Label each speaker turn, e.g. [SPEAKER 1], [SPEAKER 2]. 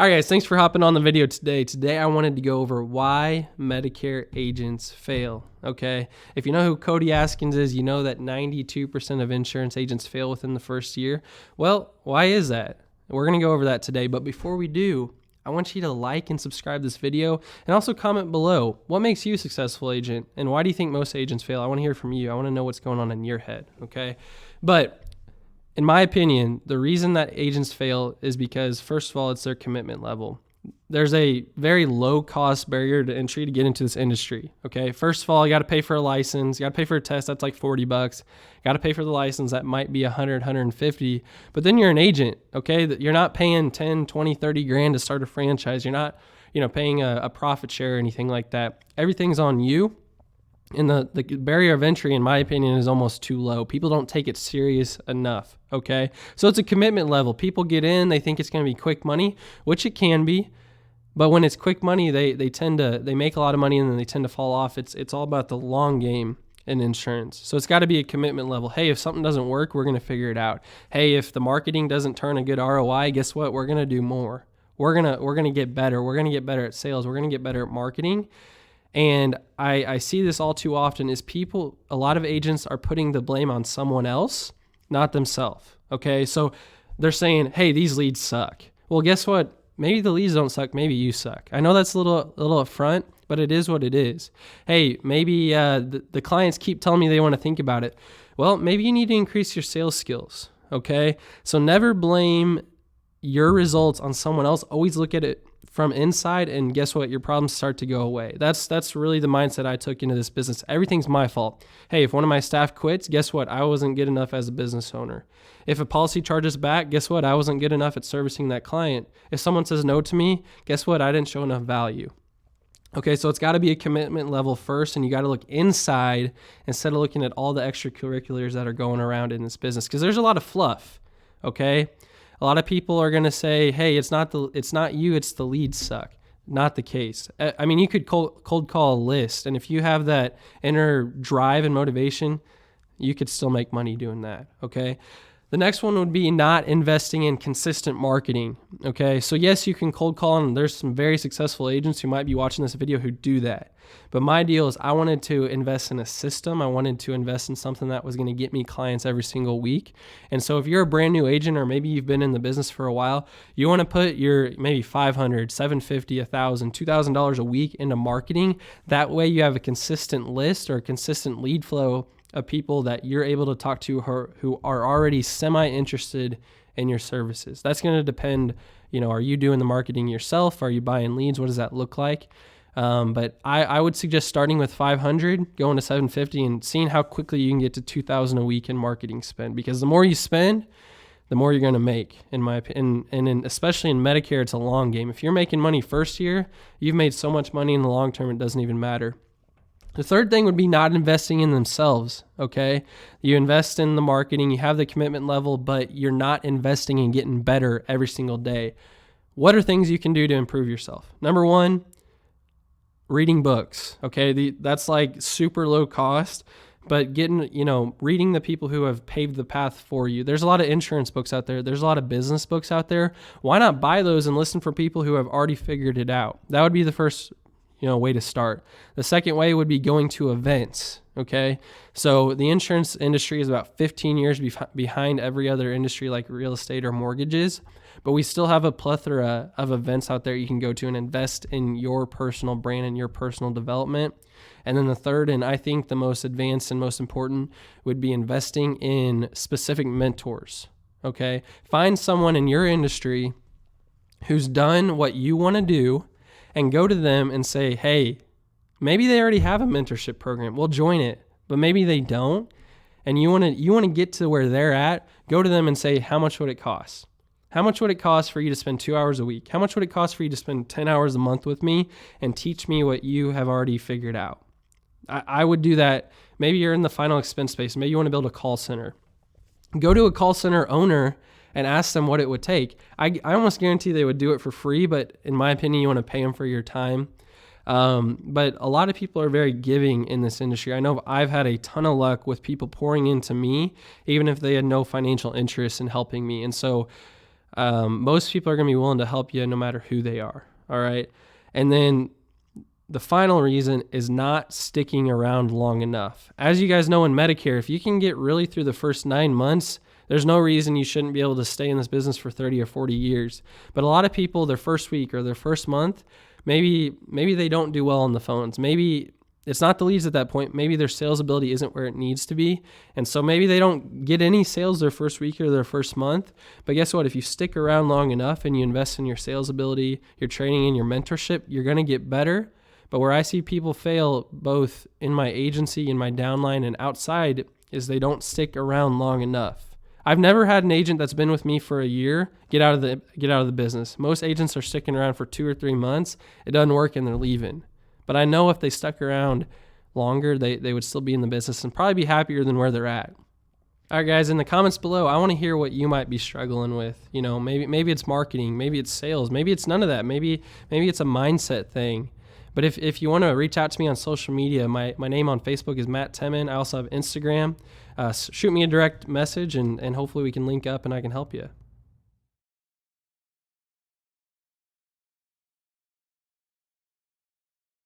[SPEAKER 1] All right, guys, thanks for hopping on the video today. Today, I wanted to go over why Medicare agents fail, okay? If you know who Cody Askins is, you know that 92% of insurance agents fail within the first year. Well, why is that? We're going to go over that today, but before we do, I want you to like and subscribe this video and also comment below. What makes you a successful agent and why do you think most agents fail? I want to hear from you. I want to know what's going on in your head, okay? But in my opinion, the reason that agents fail is because, first of all, it's their commitment level. There's a very low cost barrier to entry to get into this industry. Okay. First of all, you got to pay for a license. You got to pay for a test. That's like $40. You got to pay for the license. That might be $100, $150. But then you're an agent. Okay. You're not paying 10, 20, 30 grand to start a franchise. You're not, paying a profit share or anything like that. Everything's on you. And the barrier of entry, in my opinion, is almost too low. People don't take it serious enough, okay? So it's a commitment level. People get in, they think it's going to be quick money, which it can be. But when it's quick money, they make a lot of money and then they tend to fall off. It's all about the long game in insurance. So it's got to be a commitment level. Hey, if something doesn't work, we're going to figure it out. Hey, if the marketing doesn't turn a good ROI, guess what? We're going to do more. We're going to get better. We're going to get better at sales. We're going to get better at marketing. And I see this all too often is a lot of agents are putting the blame on someone else, not themselves. Okay. So they're saying, hey, these leads suck. Well, guess what? Maybe the leads don't suck. Maybe you suck. I know that's a little upfront, but it is what it is. Hey, maybe the clients keep telling me they want to think about it. Well, maybe you need to increase your sales skills. Okay. So never blame your results on someone else. Always look at it from inside, and guess what? Your problems start to go away. That's really the mindset I took into this business. Everything's my fault. Hey, if one of my staff quits, guess what? I wasn't good enough as a business owner. If a policy charges back, guess what? I wasn't good enough at servicing that client. If someone says no to me, guess what? I didn't show enough value. Okay, so it's got to be a commitment level first, and you got to look inside instead of looking at all the extracurriculars that are going around in this business, because there's a lot of fluff. Okay. A lot of people are going to say, hey, it's not you, it's the leads suck. Not the case. I mean, you could cold call a list, and if you have that inner drive and motivation, you could still make money doing that, okay? The next one would be not investing in consistent marketing, okay? So yes, you can cold call, and there's some very successful agents who might be watching this video who do that. But my deal is I wanted to invest in a system. I wanted to invest in something that was going to get me clients every single week. And so if you're a brand new agent, or maybe you've been in the business for a while, you want to put your maybe $500, $750, $1,000, $2,000 a week into marketing. That way you have a consistent list or a consistent lead flow of people that you're able to talk to who are already semi-interested in your services. That's going to depend, are you doing the marketing yourself? Are you buying leads? What does that look like? But I would suggest starting with 500, going to 750, and seeing how quickly you can get to 2,000 a week in marketing spend. Because the more you spend, the more you're going to make, in my opinion. And especially in Medicare, it's a long game. If you're making money first year, you've made so much money in the long term, it doesn't even matter. The third thing would be not investing in themselves, okay? You invest in the marketing, you have the commitment level, but you're not investing in getting better every single day. What are things you can do to improve yourself? Number one, reading books, okay? That's like super low cost, but reading the people who have paved the path for you. There's a lot of insurance books out there. There's a lot of business books out there. Why not buy those and listen for people who have already figured it out? That would be the first way to start. The second way would be going to events, okay? So the insurance industry is about 15 years behind every other industry like real estate or mortgages, but we still have a plethora of events out there you can go to and invest in your personal brand and your personal development. And then the third, and I think the most advanced and most important, would be investing in specific mentors, okay? Find someone in your industry who's done what you want to do, and go to them and say, hey, maybe they already have a mentorship program. We'll join it, but maybe they don't. And you want to get to where they're at, go to them and say, how much would it cost? How much would it cost for you to spend 2 hours a week? How much would it cost for you to spend 10 hours a month with me and teach me what you have already figured out? I would do that. Maybe you're in the final expense space. Maybe you want to build a call center. Go to a call center owner and ask them what it would take. I almost guarantee they would do it for free, but in my opinion, you want to pay them for your time. But a lot of people are very giving in this industry. I know I've had a ton of luck with people pouring into me, even if they had no financial interest in helping me. And so Most people are going to be willing to help you no matter who they are. All right. And then the final reason is not sticking around long enough. As you guys know, in Medicare, if you can get really through the first 9 months, there's no reason you shouldn't be able to stay in this business for 30 or 40 years. But a lot of people, their first week or their first month, maybe they don't do well on the phones. Maybe it's not the leads at that point. Maybe their sales ability isn't where it needs to be. And so maybe they don't get any sales their first week or their first month. But guess what? If you stick around long enough and you invest in your sales ability, your training, and your mentorship, you're going to get better. But where I see people fail, both in my agency, in my downline, and outside, is they don't stick around long enough. I've never had an agent that's been with me for a year get out of the business. Most agents are sticking around for 2 or 3 months. It doesn't work and they're leaving. But I know if they stuck around longer, they would still be in the business and probably be happier than where they're at. All right, guys, in the comments below, I want to hear what you might be struggling with. You know, maybe it's marketing, maybe it's sales, maybe it's none of that. Maybe it's a mindset thing. But if you want to reach out to me on social media, my name on Facebook is Matt Temin. I also have Instagram. Shoot me a direct message, and hopefully we can link up and I can help you.